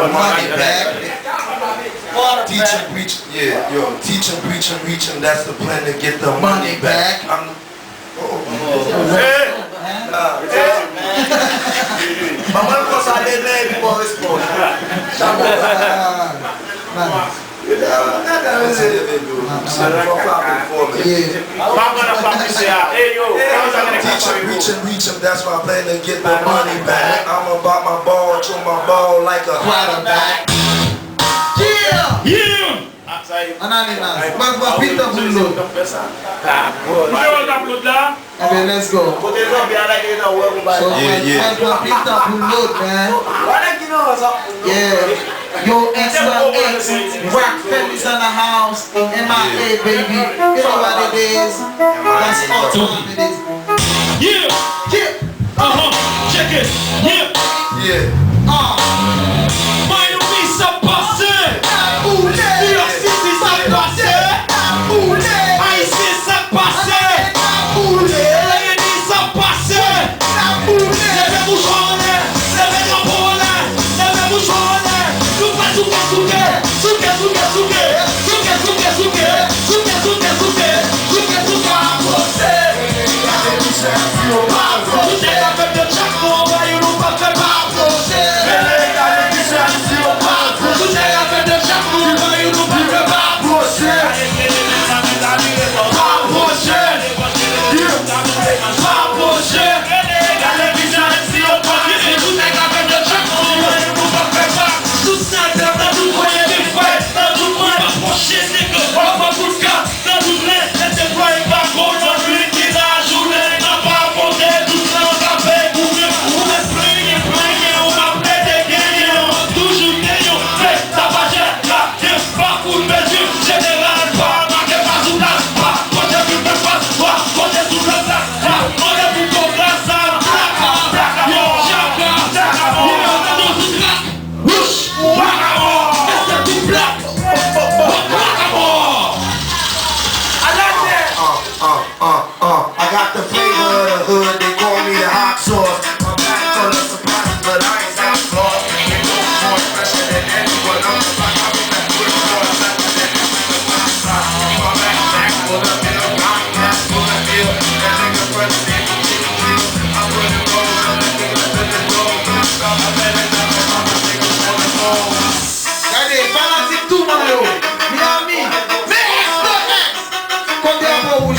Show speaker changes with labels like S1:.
S1: Money back. Teach and preach, yeah, yo, teach and preach and reach, and that's the plan to get the money back. Vamos começar a ler depois, pô. Teach and reach him, that's my plan to get the money back. I'm about my ball, throw my ball like a quarterback. Yeah! Yeah! Ananas, mas uma pita bulo. Let's go. So my pita bulo, man. Yeah. Yo, X1X, Rock Fellas in the house, MIA, baby. You know what it is. That's all time it is.
S2: Yeah! Yeah! Check it! Yeah!
S1: Yeah.
S2: Miami, ça passe! New York City, ça passe! Haïti, ça passe! Lady, ça passe! Levez-vous journée! Levez-vous journée! Levez-vous journée! Nous faisons
S1: I got the flavor of the hood, they call me the hot sauce. I'm back for the surprise, but I ain't that flawed. They know more special than anyone. I'm the rock, I'm in that good boy. My back full up in a rock, that's full of deal. That nigga president, I put it roll, I'm the nigga to the door. I'm better than the other niggas on the phone.
S3: Cadê? Fanatic tu, mano! Miami! VX! Quando é a boa,